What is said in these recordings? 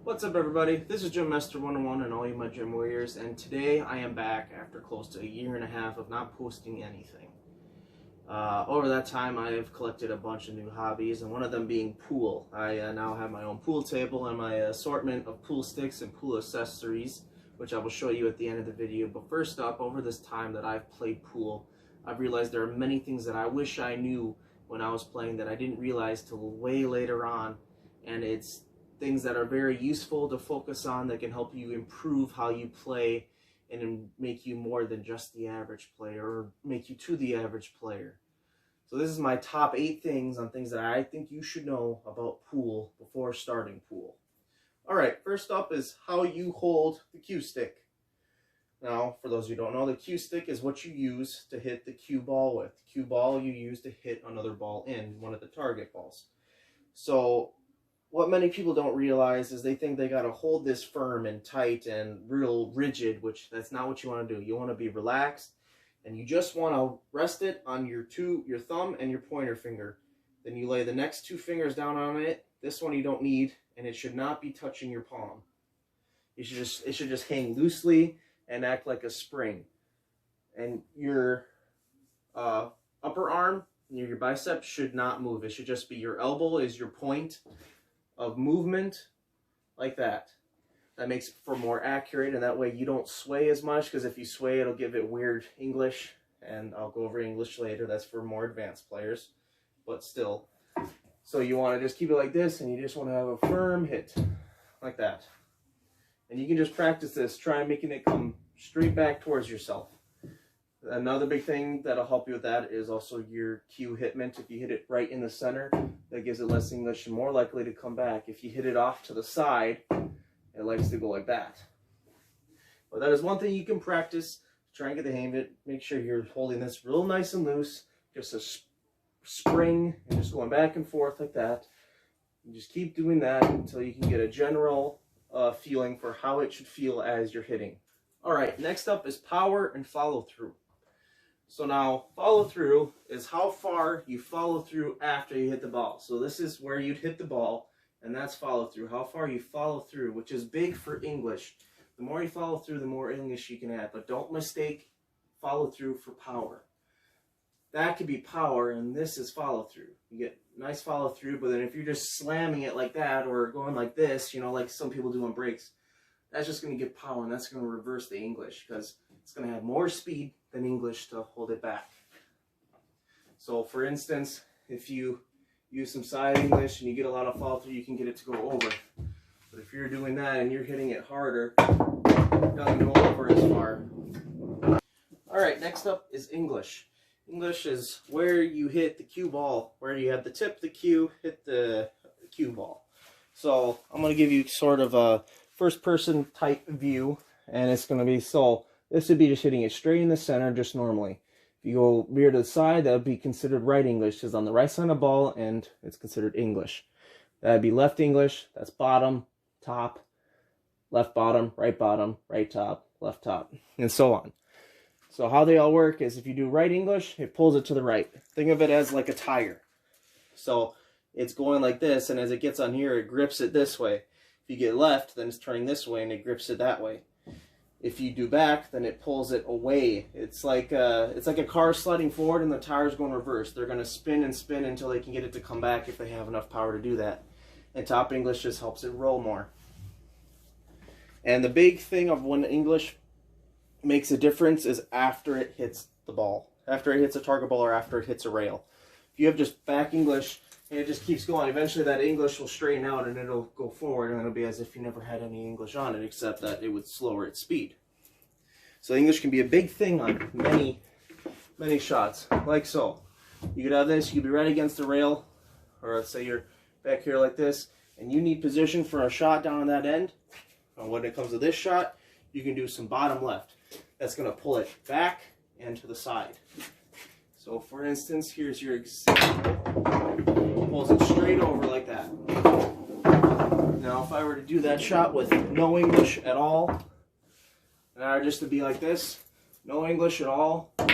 What's up, everybody? This is Gym Master 101 and all you my gym warriors, and today I am back after close to a year and a half of not posting anything. Over that time I have collected a bunch of new hobbies, and one of them being pool. I now have my own pool table and my assortment of pool sticks and pool accessories, which I will show you at the end of the video. But first up, over this time that I've played pool, I've realized there are many things that I wish I knew when I was playing that I didn't realize till way later on, and it's things that are very useful to focus on that can help you improve how you play and make you more than just the average player, or make you to the average player. So this is my top 8 things on things that I think you should know about pool before starting pool. Alright, first up is how you hold the cue stick. Now, for those of you who don't know, the cue stick is what you use to hit the cue ball with. The cue ball you use to hit another ball in, one of the target balls. So what many people don't realize is they think they got to hold this firm and tight and real rigid, which that's not what you want to do. You want to be relaxed, and you just want to rest it on your thumb and your pointer finger. Then you lay the next 2 fingers down on it. This one you don't need, and it should not be touching your palm. It should just hang loosely and act like a spring. And your upper arm near your bicep should not move. It should just be your elbow is your point of movement, like that. That makes it for more accurate, and that way you don't sway as much, because if you sway it'll give it weird English, and I'll go over English later. That's for more advanced players, but still. So you want to just keep it like this, and you just want to have a firm hit like that. And you can just practice this. Try making it come straight back towards yourself. Another big thing that'll help you with that is also your cue hitment. If you hit it right in the center, that gives it less English and more likely to come back. If you hit it off to the side, it likes to go like that. But that is one thing you can practice. Try and get the hang of it. Make sure you're holding this real nice and loose. Just a spring, and just going back and forth like that. You just keep doing that until you can get a general feeling for how it should feel as you're hitting. Alright, next up is power and follow through. So now, follow through is how far you follow through after you hit the ball. So this is where you'd hit the ball, and that's follow through. How far you follow through, which is big for English. The more you follow through, the more English you can add. But don't mistake follow through for power. That could be power, and this is follow through. You get nice follow through, but then if you're just slamming it like that, or going like this, you know, like some people do on breaks, that's just going to give power, and that's going to reverse the English, because it's going to have more speed than English to hold it back. So for instance, if you use some side English and you get a lot of follow through, you can get it to go over. But if you're doing that and you're hitting it harder, it doesn't go over as far. Alright, next up is English. English is where you hit the cue ball, where you have the tip of the cue, hit the cue ball. So I'm going to give you sort of a first person type view, and it's going to be, so this would be just hitting it straight in the center, just normally. If you go rear to the side, that would be considered right English, because on the right side of the ball, and it's considered English. That would be left English, that's bottom, top, left bottom, right top, left top, and so on. So how they all work is, if you do right English, it pulls it to the right. Think of it as like a tire. So it's going like this, and as it gets on here, it grips it this way. If you get left, then it's turning this way, and it grips it that way. If you do back, then it pulls it away. It's like a car sliding forward and the tires going reverse. They're going to spin and spin until they can get it to come back, if they have enough power to do that. And top English just helps it roll more. And the big thing of when English makes a difference is after it hits the ball. After it hits a target ball, or after it hits a rail. If you have just back English and it just keeps going, eventually that English will straighten out and it'll go forward, and it'll be as if you never had any English on it, except that it would slower its speed. So English can be a big thing on many shots, like so. You could have this, you could be right against the rail, or let's say you're back here like this, and you need position for a shot down on that end. And when it comes to this shot, you can do some bottom left. That's going to pull it back and to the side. So for instance, here's your example. Pulls it straight over like that. Now if I were to do that shot with no English at all, and I were just to be like this, no English at all, and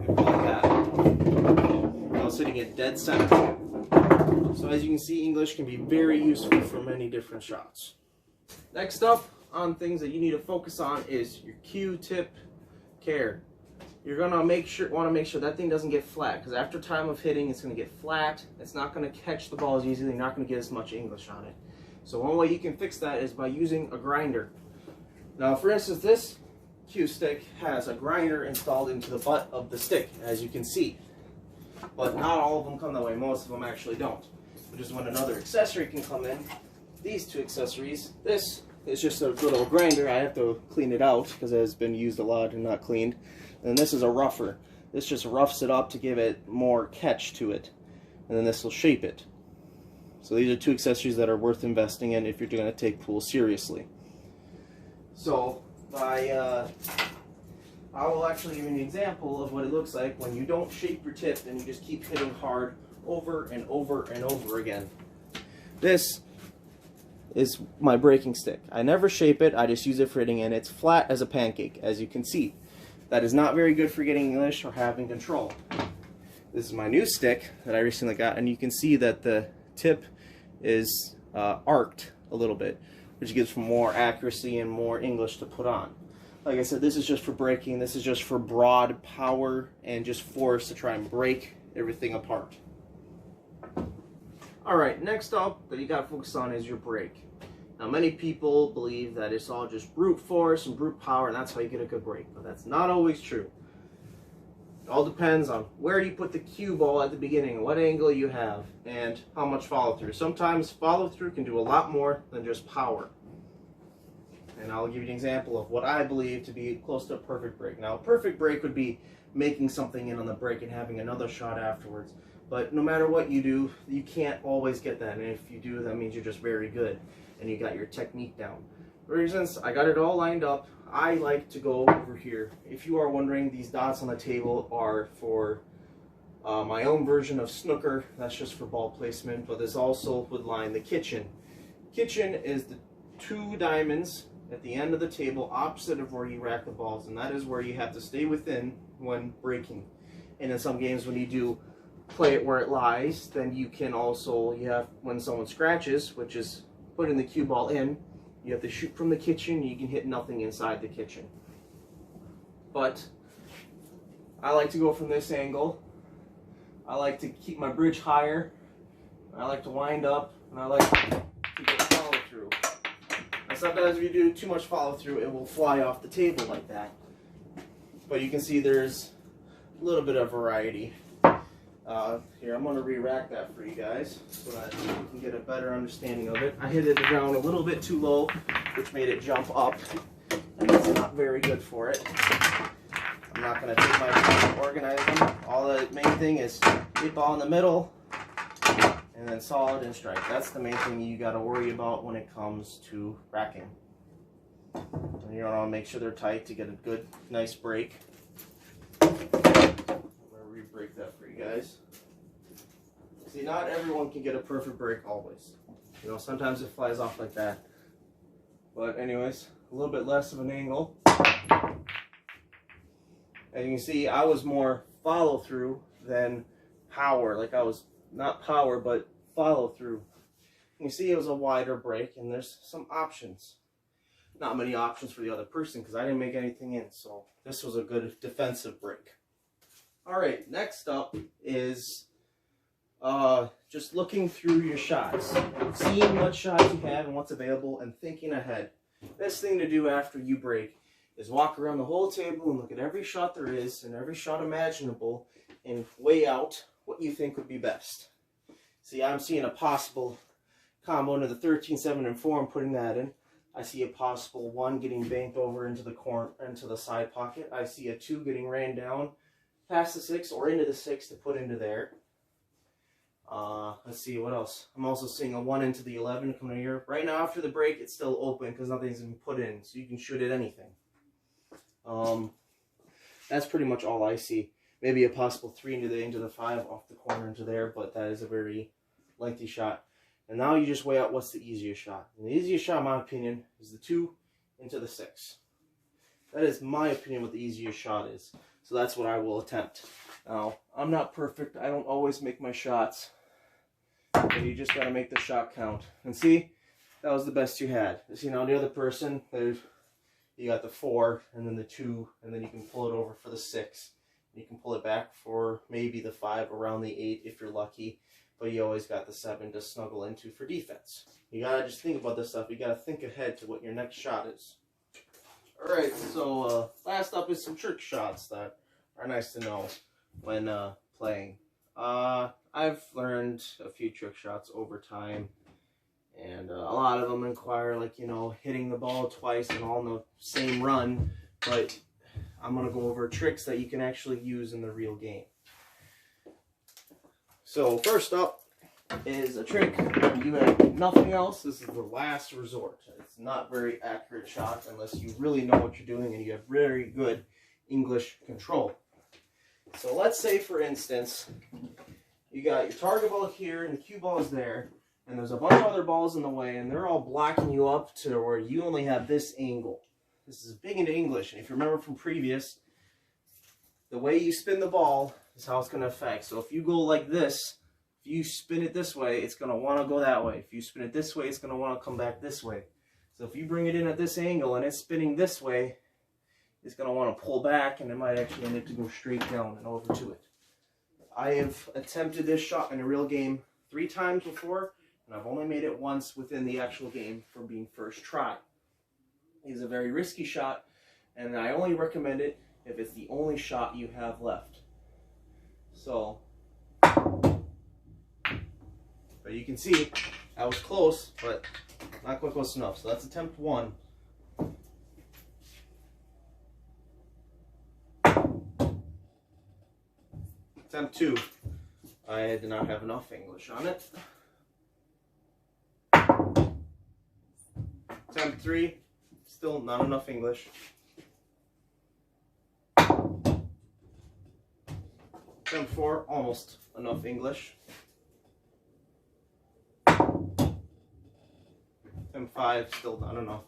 go like that. I was hitting it dead center. So as you can see, English can be very useful for many different shots. Next up on things that you need to focus on is your Q-tip care. You're gonna want to make sure that thing doesn't get flat, because after time of hitting, it's gonna get flat. It's not gonna catch the balls easily. You're not gonna get as much English on it. So one way you can fix that is by using a grinder. Now, for instance, this Q stick has a grinder installed into the butt of the stick, as you can see. But not all of them come that way. Most of them actually don't. Which is when another accessory can come in. These two accessories. This is just a good old grinder. I have to clean it out because it has been used a lot and not cleaned. And this is a rougher. This just roughs it up to give it more catch to it. And then this will shape it. So these are two accessories that are worth investing in if you're going to take pool seriously. So I will actually give you an example of what it looks like when you don't shape your tip and you just keep hitting hard over and over and over again. This is my breaking stick. I never shape it, I just use it for hitting, and it's flat as a pancake, as you can see. That is not very good for getting English or having control. This is my new stick that I recently got, and you can see that the tip is arced a little bit, which gives more accuracy and more English to put on. Like I said, this is just for breaking. This is just for broad power and just force to try and break everything apart. Alright, next up that you got to focus on is your break. Now, many people believe that it's all just brute force and brute power, and that's how you get a good break. But that's not always true. It all depends on where you put the cue ball at the beginning, what angle you have, and how much follow through. Sometimes follow through can do a lot more than just power. And I'll give you an example of what I believe to be close to a perfect break. Now, a perfect break would be making something in on the break and having another shot afterwards. But no matter what you do, you can't always get that. And if you do, that means you're just very good and you got your technique down. For instance, I got it all lined up. I like to go over here. If you are wondering, these dots on the table are for my own version of snooker. That's just for ball placement, but this also would line the kitchen. Kitchen is the two diamonds at the end of the table opposite of where you rack the balls, and that is where you have to stay within when breaking. And in some games, when you do play it where it lies, then you can also, when someone scratches, which is putting the cue ball in, you have to shoot from the kitchen. You can hit nothing inside the kitchen. But I like to go from this angle. I like to keep my bridge higher. I like to wind up, and I like to get follow through. And sometimes if you do too much follow through, it will fly off the table like that. But you can see there's a little bit of variety. Here, I'm going to re-rack that for you guys so that you can get a better understanding of it. I hit it down a little bit too low, which made it jump up, and that's not very good for it. I'm not going to take my time to organize them. All the main thing is hit ball in the middle, and then solid and strike. That's the main thing you got to worry about when it comes to racking. And you want to make sure they're tight to get a good, nice break. I'm going to re-break that for you guys. See, not everyone can get a perfect break always. You know, sometimes it flies off like that. But anyways, a little bit less of an angle. And you can see I was more follow through than power. Like I was not power, but follow through. You see it was a wider break, and there's some options. Not many options for the other person because I didn't make anything in. So this was a good defensive break. Alright, next up is just looking through your shots, seeing what shots you have and what's available, and thinking ahead. Best thing to do after you break is walk around the whole table and look at every shot there is and every shot imaginable and weigh out what you think would be best. See, I'm seeing a possible combo into the 13, 7, and 4 and putting that in. I see a possible 1 getting banked over into the corner, into the side pocket. I see a 2 getting ran down past the 6 or into the 6 to put into there. Let's see what else. I'm also seeing a 1 into the 11 coming here. Right now after the break, it's still open because nothing's been put in, so you can shoot at anything. That's pretty much all I see. Maybe a possible 3 into the 5 off the corner into there, but that is a very lengthy shot. And now you just weigh out what's the easiest shot. And the easiest shot, in my opinion, is the 2 into the 6. That is my opinion what the easiest shot is. So that's what I will attempt. Now, I'm not perfect. I don't always make my shots. But you just got to make the shot count. And see, that was the best you had. See, now the other person, you got the 4, and then the 2, and then you can pull it over for the 6. You can pull it back for maybe the 5, around the 8 if you're lucky, but you always got the 7 to snuggle into for defense. You gotta just think about this stuff. You gotta think ahead to what your next shot is. Alright, so last up is some trick shots that are nice to know when playing. I've learned a few trick shots over time, and a lot of them require, like, you know, hitting the ball twice and all in the same run, but I'm going to go over tricks that you can actually use in the real game. So first up is a trick when you have nothing else. This is the last resort. It's not very accurate shot unless you really know what you're doing and you have very good English control. So let's say, for instance, you got your target ball here and the cue ball is there, and there's a bunch of other balls in the way, and they're all blocking you up to where you only have this angle. This is big into English, and if you remember from previous, the way you spin the ball is how it's going to affect. So if you go like this, if you spin it this way, it's going to want to go that way. If you spin it this way, it's going to want to come back this way. So if you bring it in at this angle and it's spinning this way, it's going to want to pull back, and it might actually need to go straight down and over to it. I have attempted this shot in a real game 3 times before, and I've only made it once within the actual game from being first try. It's a very risky shot, and I only recommend it if it's the only shot you have left. So, but you can see I was close, but not quite close enough. So that's attempt 1. Attempt 2, I did not have enough English on it. Attempt 3, still not enough English. Attempt 4, almost enough English. Attempt 5, still not enough.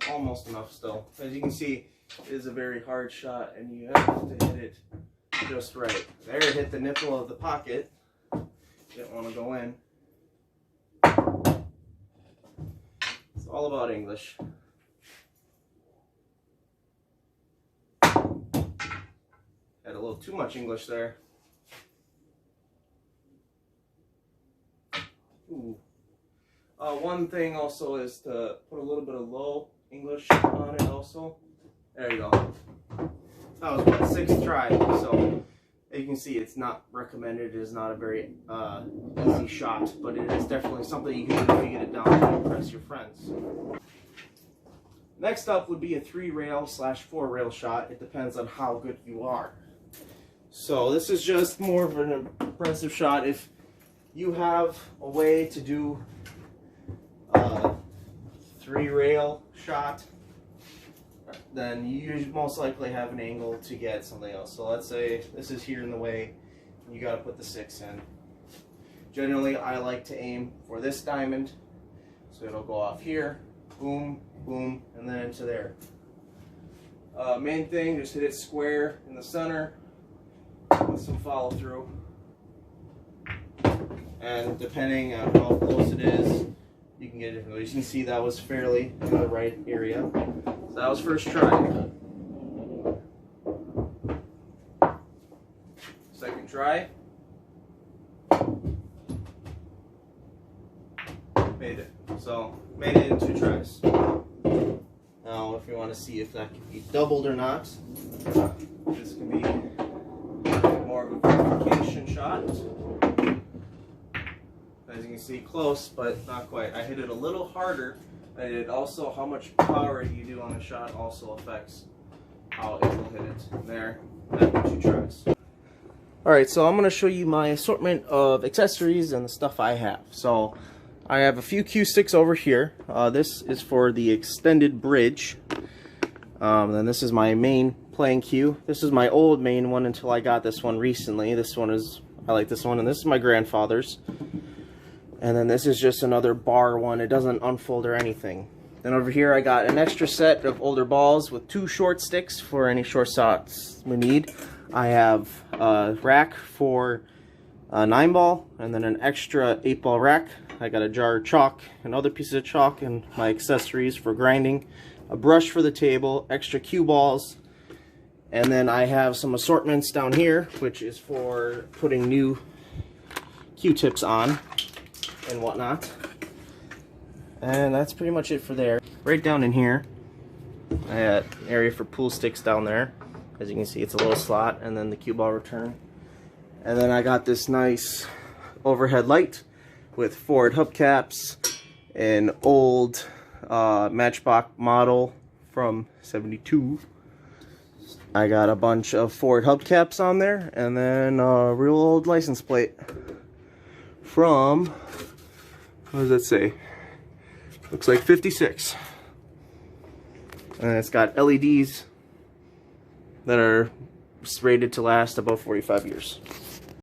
Almost enough still. As you can see, it is a very hard shot, and you have to hit it just right. There, it hit the nipple of the pocket. Didn't want to go in. It's all about English. Had a little too much English there. Ooh. One thing also is to put a little bit of low English on it also. There you go. That was my 6th try, so you can see it's not recommended. It is not a very easy shot, but it is definitely something you can do if you get it down to impress your friends. Next up would be a 3-rail / 4-rail shot. It depends on how good you are. So this is just more of an impressive shot. If you have a way to do 3-rail shot, then you most likely have an angle to get something else. So let's say this is here in the way, and you got to put the 6 in. Generally, I like to aim for this diamond, so it'll go off here, boom, boom, and then into there. Main thing, just hit it square in the center with some follow through, and depending on how close it is, you can get it different ways. You can see that was fairly in the right area. So that was first try. Second try. Made it. So, made it in 2 tries. Now, if you want to see if that can be doubled or not, this can be more of a verification shot. As you can see, close, but not quite. I hit it a little harder, and it also, how much power you do on the shot also affects how it will hit it. There, after 2 tries. Alright, so I'm going to show you my assortment of accessories and the stuff I have. So, I have a few cue sticks over here. This is for the extended bridge. Then this is my main playing cue. This is my old main one until I got this one recently. This one is, I like this one, and this is my grandfather's. And then this is just another bar one. It doesn't unfold or anything. Then over here I got an extra set of older balls with 2 short sticks for any short shots we need. I have a rack for a 9-ball, and then an extra 8-ball rack. I got a jar of chalk and other pieces of chalk and my accessories for grinding, a brush for the table, extra cue balls, and then I have some assortments down here, which is for putting new Q-tips on and whatnot. And that's pretty much it for there. Right down in here, I had an area for pool sticks down there. As you can see, it's a little slot, and then the cue ball return. And then I got this nice overhead light with Ford hubcaps, an old Matchbox model from '72. I got a bunch of Ford hubcaps on there, and then a real old license plate from, what does that say? Looks like 56. And it's got LEDs that are rated to last about 45 years.